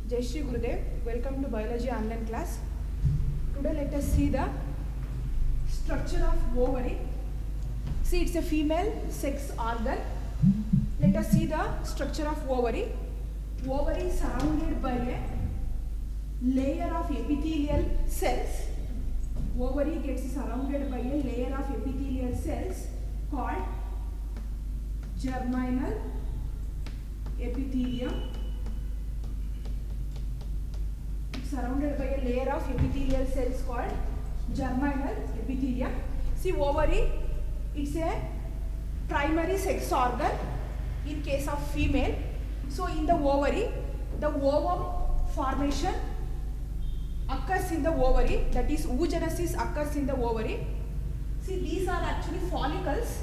Jai Shri Gurudev, welcome to Biology online class. Today let us see the structure of ovary. See, it's a female sex organ. Let us see the structure of ovary. Ovary is surrounded by a layer of epithelial cells. Ovary gets surrounded by a layer of epithelial cells called germinal epithelium. Surrounded by a layer of epithelial cells called germinal epithelium. See, ovary, it's a primary sex organ in case of female. So in the ovary, the ovum formation occurs in the ovary, that is oogenesis occurs in the ovary. See, these are actually follicles: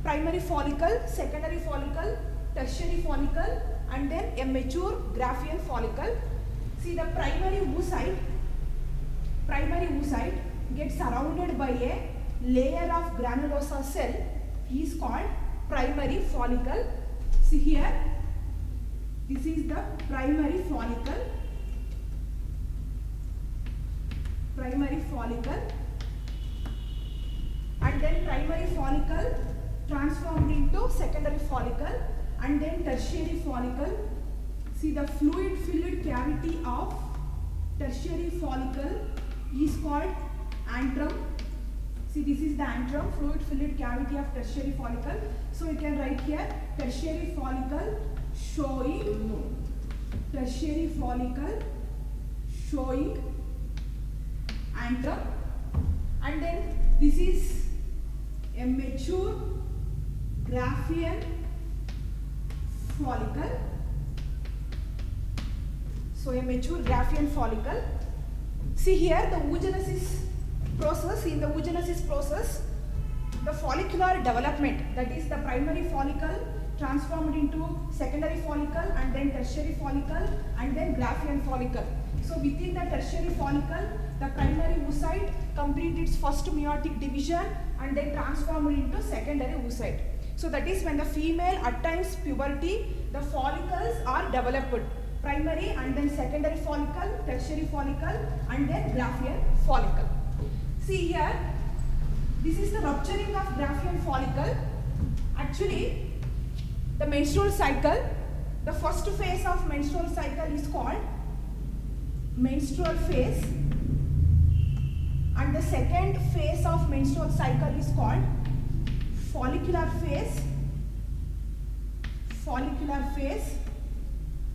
primary follicle, secondary follicle, tertiary follicle, and then a mature Graafian follicle. See, the primary oocyte gets surrounded by a layer of granulosa cell is called primary follicle. See here, this is the primary follicle. And then primary follicle transformed into secondary follicle and then tertiary follicle. See, the fluid-filled cavity of tertiary follicle is called antrum. See, this is the antrum, fluid-filled cavity of tertiary follicle. So you can write here tertiary follicle showing antrum, and then this is a mature Graafian follicle. So a mature Graafian follicle. See here the oogenesis process. In the oogenesis process, the follicular development, that is the primary follicle transformed into secondary follicle and then tertiary follicle and then Graafian follicle. So within the tertiary follicle, the primary oocyte completes its first meiotic division and then transformed into secondary oocyte. So that is when the female attains puberty, the follicles are developed. Primary and then secondary follicle, tertiary follicle, and then Graafian follicle. See here, this is the rupturing of Graafian follicle. Actually, the menstrual cycle, the first phase of menstrual cycle is called menstrual phase, and the second phase of menstrual cycle is called follicular phase,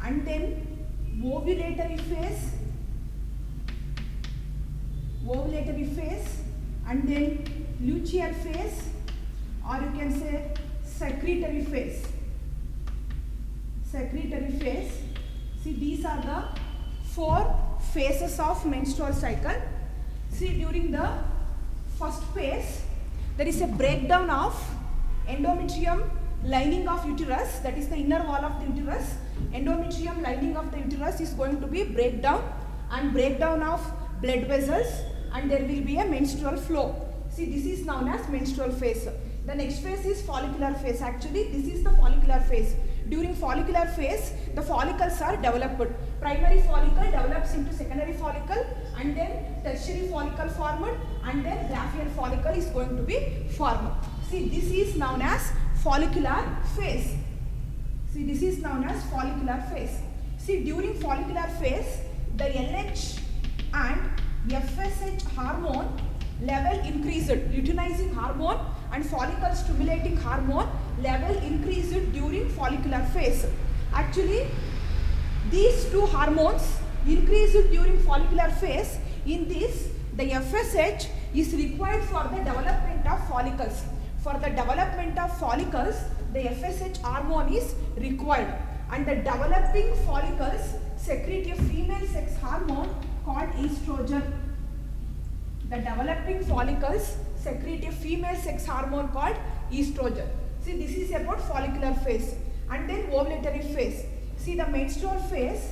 and then ovulatory phase, and then luteal phase, or you can say secretory phase. See, these are the 4 phases of menstrual cycle. See, during the first phase, there is a breakdown of endometrium lining of uterus, that is the inner wall of the uterus. Endometrium lining of the uterus is going to be breakdown of blood vessels, and there will be a menstrual flow. See, this is known as menstrual phase. The next phase is follicular phase. Actually, this is the follicular phase. During follicular phase, the follicles are developed. Primary follicle develops into secondary follicle, and then tertiary follicle formed, and then Graafian follicle is going to be formed. See, this is known as follicular phase. See, during follicular phase, the LH and FSH hormone level increased. Luteinizing hormone and follicle stimulating hormone level increased during follicular phase. Actually, these 2 hormones increased during follicular phase. In this, the FSH is required for the development of follicles. For the development of follicles, the FSH hormone is required, and the developing follicles secrete a female sex hormone called estrogen. The developing follicles secrete a female sex hormone called estrogen. See, this is about follicular phase. And then ovulatory phase. See, the menstrual phase,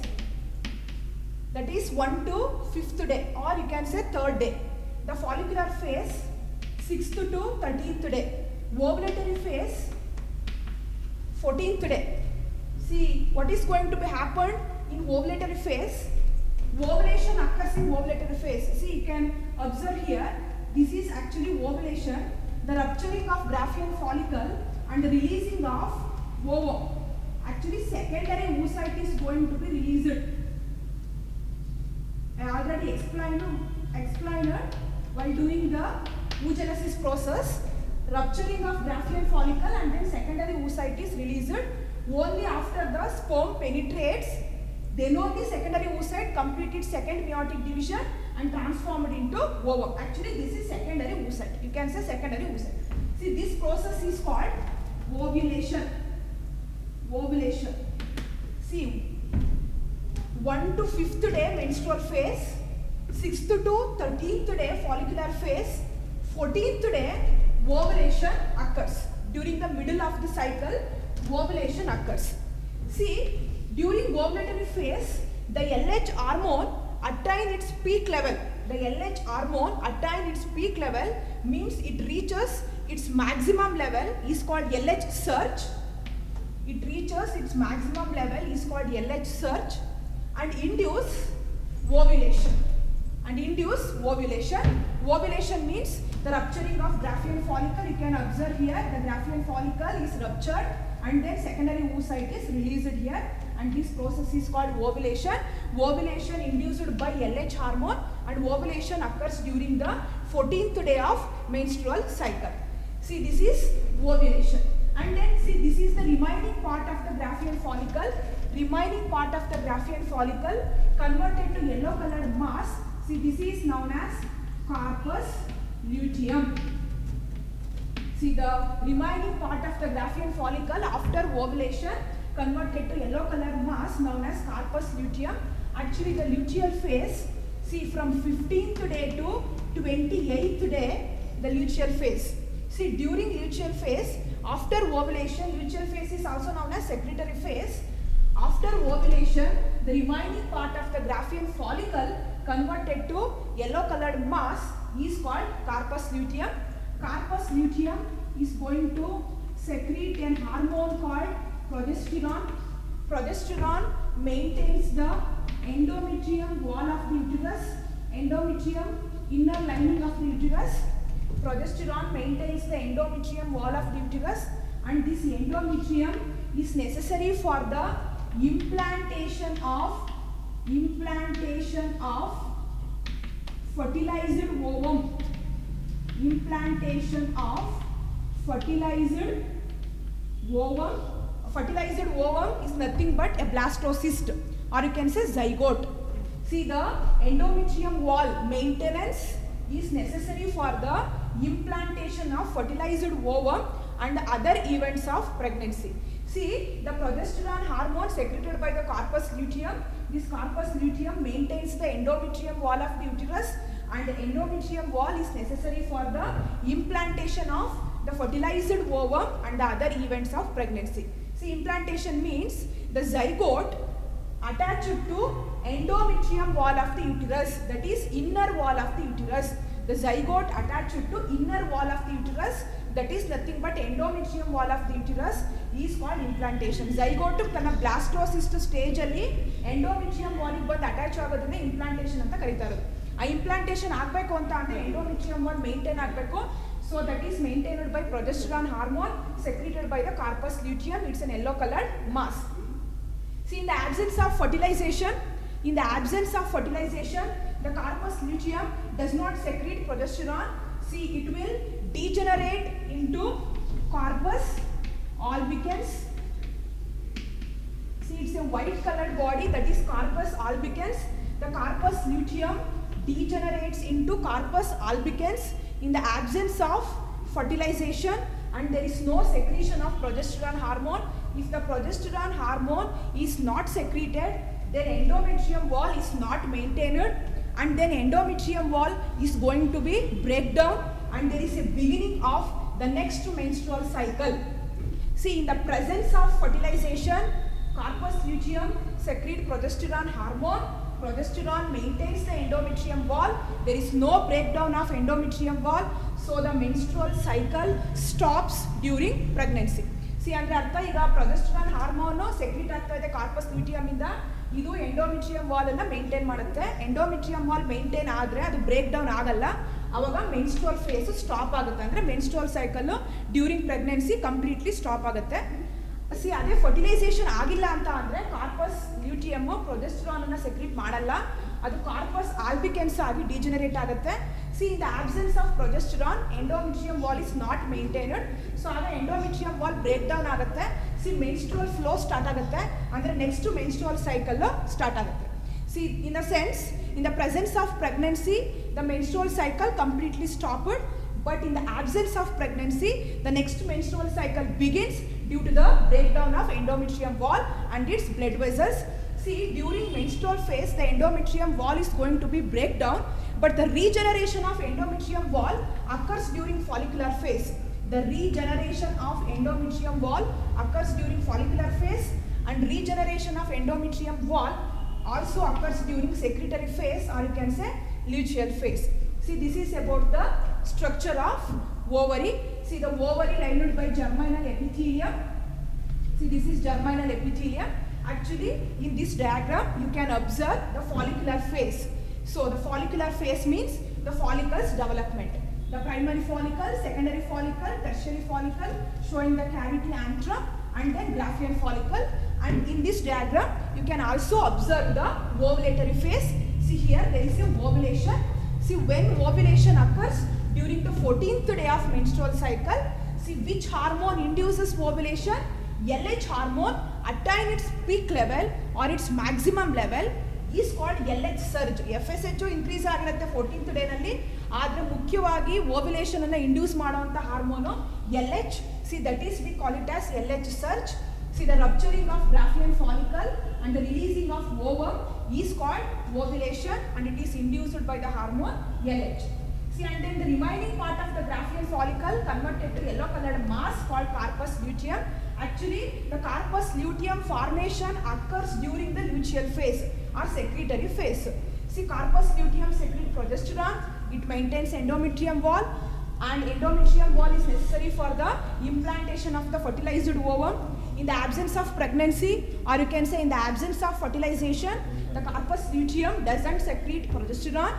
that is 1 to 5th day, or you can say 3rd day. The follicular phase, 6th to 13th day. Ovulatory phase, 14th day. See, what is going to be happened in ovulatory phase. Ovulation occurs in ovulatory phase. See, you can observe here, this is actually ovulation, the rupturing of Graafian follicle and the releasing of ovum. Actually, secondary oocyte is going to be released. I already explained while doing the oogenesis process, rupturing of Graafian follicle and then secondary oocyte is released. Only after the sperm penetrates, then only secondary oocyte complete its second meiotic division and transformed into ovum. Actually, this is secondary oocyte. You can say secondary oocyte. See, this process is called ovulation. Ovulation. See, 1 to 5th day menstrual phase, 6th to 13th day follicular phase, 14th day ovulation occurs. During the middle of the cycle, ovulation occurs. See, during ovulatory phase, the LH hormone attain its peak level. The LH hormone attain its peak level means it reaches its maximum level is called LH surge. It reaches its maximum level is called LH surge and induce ovulation. Ovulation means the rupturing of Graafian follicle. You can observe here the Graafian follicle is ruptured and then secondary oocyte is released here, and this process is called ovulation. Ovulation induced by LH hormone, and ovulation occurs during the 14th day of menstrual cycle. See, this is ovulation. And then see, this is the remaining part of the Graafian follicle. Remaining part of the Graafian follicle converted to yellow colored mass. See, this is known as corpus luteum. See, the remaining part of the Graafian follicle after ovulation converted to yellow colored mass known as corpus luteum. Actually, the luteal phase, see, from 15th day to 28th day, the luteal phase. See, during luteal phase, after ovulation, luteal phase is also known as secretory phase. After ovulation, the remaining part of the Graafian follicle converted to yellow colored mass is called corpus luteum. Corpus luteum is going to secrete an hormone called progesterone. Progesterone maintains the endometrium wall of the uterus, endometrium inner lining of the uterus. Progesterone maintains the endometrium wall of the uterus, and this endometrium is necessary for the implantation of fertilized ovum. Implantation of fertilized ovum. Fertilized ovum is nothing but a blastocyst, or you can say zygote. See, the endometrium wall maintenance is necessary for the implantation of fertilized ovum and other events of pregnancy. See, the progesterone hormone secreted by the corpus luteum. This corpus luteum maintains the endometrium wall of the uterus, and the endometrium wall is necessary for the implantation of the fertilized ovum and the other events of pregnancy. See, implantation means the zygote attached to endometrium wall of the uterus, that is inner wall of the uterus. The zygote attached to inner wall of the uterus, that is nothing but endometrium wall of the uterus, is called implantation. Zygote tana blastocyst stage alli endometrium wall ಗೆ ಬಂದು attach ಆಗೋದನ್ನ implantation ಅಂತ ಕರೀತಾರೆ. ಆ implantation ಆಗಬೇಕು ಅಂತ ಅಂದ್ರೆ endometrium wall maintain ಆಗಬೇಕು. So that is maintained by progesterone hormone secreted by the corpus luteum. It's an yellow colored mass. See, in the absence of fertilization, the corpus luteum does not secrete progesterone. See, it will degenerate into corpus albicans. See, it's a white colored body, that is corpus albicans. The corpus luteum degenerates into corpus albicans in the absence of fertilization, and there is no secretion of progesterone hormone. If the progesterone hormone is not secreted, then endometrium wall is not maintained, and then endometrium wall is going to be break down, and there is a beginning of the next menstrual cycle. See, in the presence of fertilization, corpus luteum secrete progesterone hormone. Progesterone maintains the endometrium wall. There is no breakdown of endometrium wall, so the menstrual cycle stops during pregnancy. See, andre artha iga progesterone hormone secrete ಆಗ್ತಾ ಇದೆ corpus luteum ಇಂದ. ಇದು endometrium wall ಅನ್ನ maintain ಮಾಡುತ್ತೆ. Endometrium wall maintain ಆದರೆ ಅದು break down ಆಗಲ್ಲ. ಅವಾಗ ಮೆನ್ಸ್ಟ್ರುವಲ್ ಫೇಸ್ ಸ್ಟಾಪ್ ಆಗುತ್ತೆ. ಅಂದರೆ menstrual cycle during pregnancy completely stop ಆಗುತ್ತೆ. ಅದೇ ಫರ್ಟಿಲೈಸೇಷನ್ ಆಗಿಲ್ಲ ಅಂತ ಅಂದರೆ ಕಾರ್ಪಸ್ ಲ್ಯೂಟಿಯಮ್ ಪ್ರೊಜೆಸ್ಟರಾನ್ ಅನ್ನು ಸೆಕ್ರೀಟ್ ಮಾಡಲ್ಲ. ಅದು ಕಾರ್ಪಸ್ ಆಲ್ಬಿಕೆನ್ಸ್ ಆಗಿ ಡಿಜೆನರೇಟ್ ಆಗುತ್ತೆ. In the absence of progesterone endometrium wall is not maintained. So ಆಗ ಎಂಡೋಮೆಟ್ರಿಯಂ ವಾಲ್ ಬ್ರೇಕ್ ಡೌನ್ ಆಗುತ್ತೆ. ಮೆನ್ಸ್ಟ್ರುವಲ್ ಫ್ಲೋ ಸ್ಟಾರ್ಟ್ ಆಗುತ್ತೆ. ಅಂದರೆ ನೆಕ್ಸ್ಟ್ ಮೆನ್ಸ್ಟ್ರುವಲ್ ಸೈಕಲ್ ಸ್ಟಾರ್ಟ್ ಆಗುತ್ತೆ. In the sense, in the presence of pregnancy, the menstrual cycle completely stopped. But in the absence of pregnancy, the next menstrual cycle begins due to the breakdown of endometrium wall and its blood vessels. During menstrual phase, the endometrium wall is going to be break down, but the regeneration of endometrium wall occurs during follicular phase. The regeneration of endometrium wall occurs during follicular phase, and regeneration of endometrium wall also occurs during secretory phase, or you can say luteal phase. This is about the structure of ovary. The ovary lined by germinal epithelium. This is germinal epithelium. Actually, in this diagram, you can observe the follicular phase. So, the follicular phase means the follicle's development. The primary follicle, secondary follicle, tertiary follicle, showing the cavity antrum, and then Graafian follicle. And in this diagram, you can also observe the ovulatory phase. Here there is a ovulation. When ovulation occurs during the 14th day of menstrual cycle, which hormone induces ovulation? LH hormone attain its peak level or its maximum level is called LH surge. FSHO increase ಆಗಿರುತ್ತೆ 14th day ನಲ್ಲಿ. ಆದರೆ ಮುಖ್ಯವಾಗಿ ovulation ಅನ್ನು induce ಮಾಡುವಂತ hormone LH. That is we call it as LH surge. The rupturing of Graafian follicle and the releasing of ovum is called ovulation, and it is induced by the hormone LH. And then the remaining part of the Graafian follicle converted to yellow colored mass called corpus luteum. Actually, the corpus luteum formation occurs during the luteal phase or secretory phase. Corpus luteum secretes progesterone. It maintains endometrium wall, and endometrium wall is necessary for the implantation of the fertilized ovum. In the absence of pregnancy, or you can say in the absence of fertilization, the corpus luteum doesn't secrete progesterone.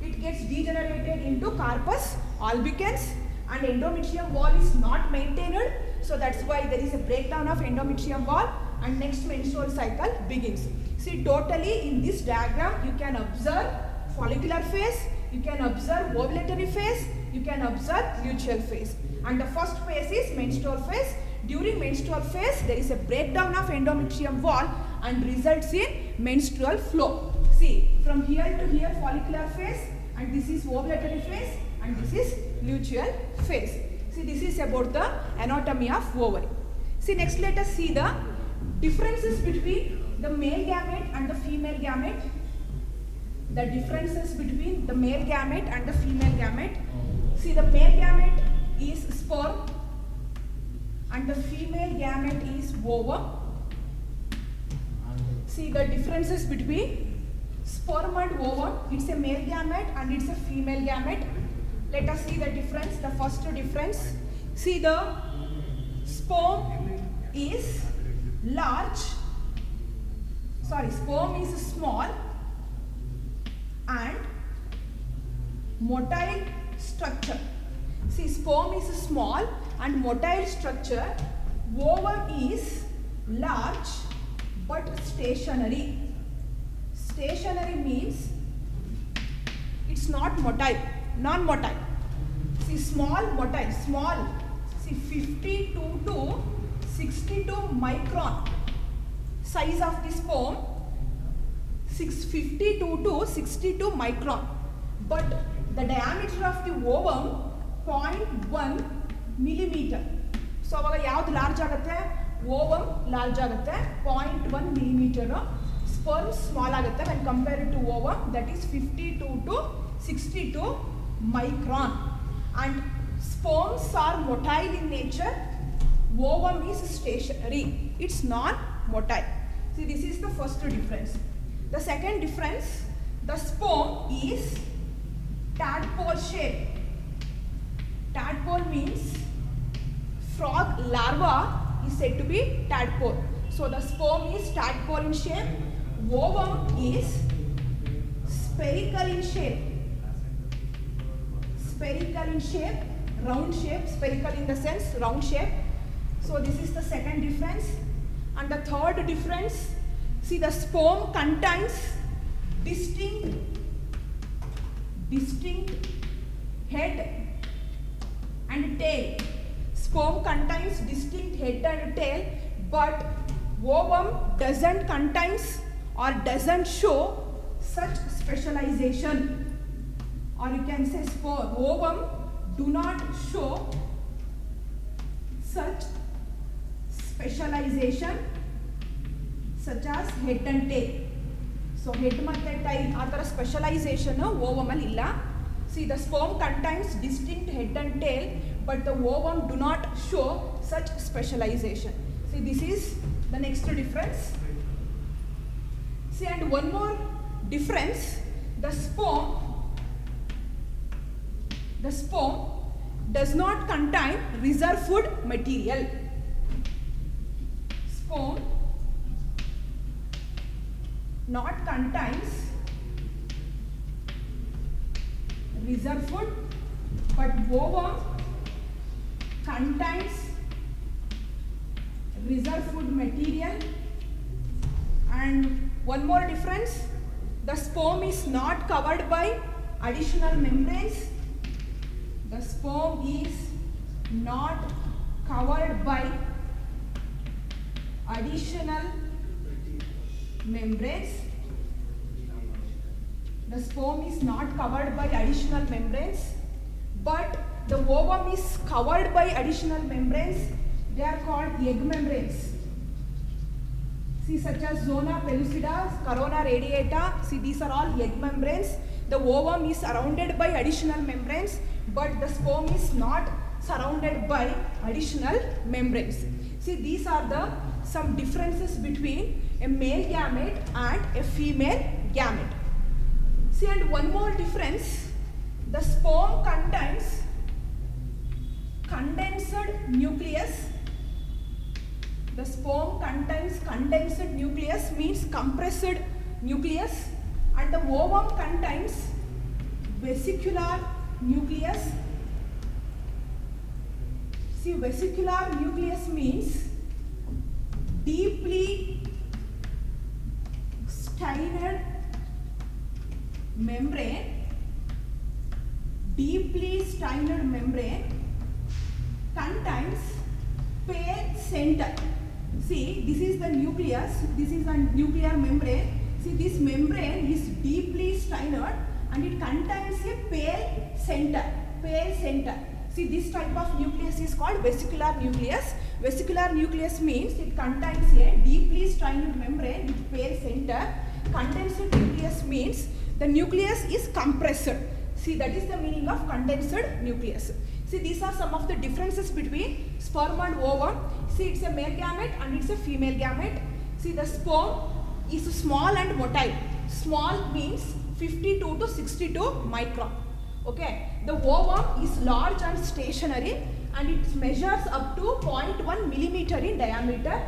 It gets degenerated into corpus albicans, and endometrium wall is not maintained. So that's why there is a breakdown of endometrium wall, and next menstrual cycle begins. Totally in this diagram, you can observe follicular phase, you can observe ovulatory phase, you can observe luteal phase. And the first phase is menstrual phase. During menstrual phase, there is a breakdown of endometrium wall and results in menstrual flow. From here to here follicular phase, and this is ovulatory phase, and this is luteal phase. This is about the anatomy of ovary. Next let us see the differences between the male gamete and the female gamete. The differences between the male gamete and the female gamete. The male gamete is sperm and the female gamete is ovum. The differences between sperm and ovum. It's a male gamete and it's a female gamete. Let us see the difference. The first difference. The sperm is large. Sperm is small and motile structure. Sperm is small and motile structure. Ovum is large but stationary. Stationary means it's not motile, non-motile. Small motile, small. 52 to 62 micron size of the sperm. 52 to 62 micron. But the diameter of the ovum 0.1 millimeter. So aವಾಗ ಯಾವುದು large ಆಗುತ್ತೆ? ovum large ಆಗುತ್ತೆ 0.1 millimeter. Sperm small ಆಗುತ್ತೆ when compared to ovum, that is 52 to 62 micron. And sperms are motile in nature. Ovum is stationary. It's non-motile. This is the first difference. The second difference, the sperm is tadpole shape. Tadpole means frog larva is said to be tadpole. So the sperm is tadpole in shape ovum is spherical in shape. Spherical in shape, round shape, spherical in the sense round shape. So this is the second difference. And the third difference, see the sperm contains distinct head and tail. Sperm contains distinct head and tail, but ovum doesn't contains or doesn't show such specialization. Or you can say ovum do not show such specialization such as head and tail. So head ಮತ್ತೆ tail ಆ ಥರ specialization ovum ಅಲ್ಲಿ ಇಲ್ಲ. See the sperm contains distinct head and tail, but the ovum do not show such specialization. See this is the next difference. See, and one more difference, the sperm does not contain reserve food material. Sperm not contains reserve food, but ovum contains reserve food material. And one more difference, the sperm is not covered by additional membranes. The sperm is not covered by additional membranes. The sperm is not covered by additional membranes, but the ovum is covered by additional membranes. They are called egg membranes. See, such as zona pellucida, corona radiata. See, these are all egg membranes. The ovum is surrounded by additional membranes, but the sperm is not surrounded by additional membranes. See, these are the some differences between a male gamete and a female gamete. See, and one more difference, the sperm contains condensed nucleus. The sperm contains condensed nucleus, means compressed nucleus, and the ovum contains vesicular nucleus. See, vesicular nucleus means deeply steined membrane. Deeply steined membrane contains pale center. See, this is the nucleus, this is a nuclear membrane. See, this membrane is deeply steined and it contains a pale center. Pale center. See, this type of nucleus is called vesicular nucleus. Vesicular nucleus means it contains a deeply steined membrane with pale center. Condensed nucleus means the nucleus is compressed. See, that is the meaning of condensed nucleus. See, these are some of the differences between sperm and ovum. See, it's a male gamete and it's a female gamete. See, the sperm is small and motile. Small means 52 to 62 micron. Okay. The ovum is large and stationary and it measures up to 0.1 millimeter in diameter.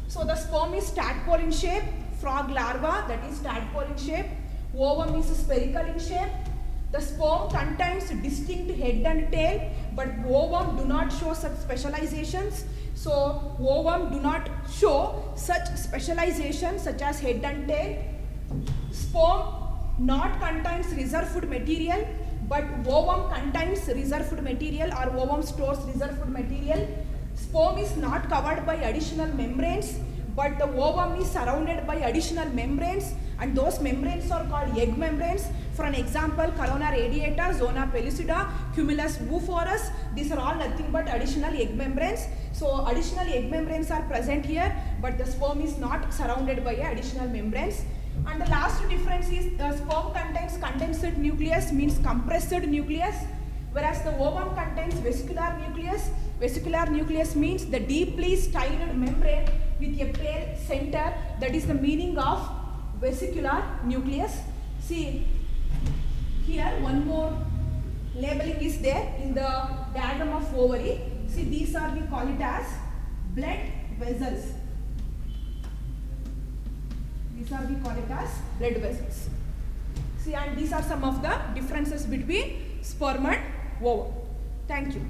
So, the sperm is tadpole in shape. Frog larva, that is tadpole in shape. Ovum is spherical in shape. The sperm contains distinct head and tail, but ovum do not show such specializations. So, ovum do not show such specializations such as head and tail. Sperm not contains reserve food material, but ovum contains reserve food material or ovum stores reserve food material. Sperm is not covered by additional membranes, but the ovum is surrounded by additional membranes, and those membranes are called egg membranes. For an example, corona radiata, zona pellucida, cumulus oophorus, these are all nothing but additional egg membranes. So, additional egg membranes are present here, but the sperm is not surrounded by additional membranes. And the last difference is the sperm contains condensed nucleus, means compressed nucleus, whereas the ovum contains vesicular nucleus. Vesicular nucleus means the deeply styled membrane with a pale center. That is the meaning of vesicular nucleus. See, here one more labeling is there in the diagram of ovary. See, these are, we call it as blood vessels. These These are we call it as blood vessels. See, and these are some of the differences between sperm and ovum. Thank you.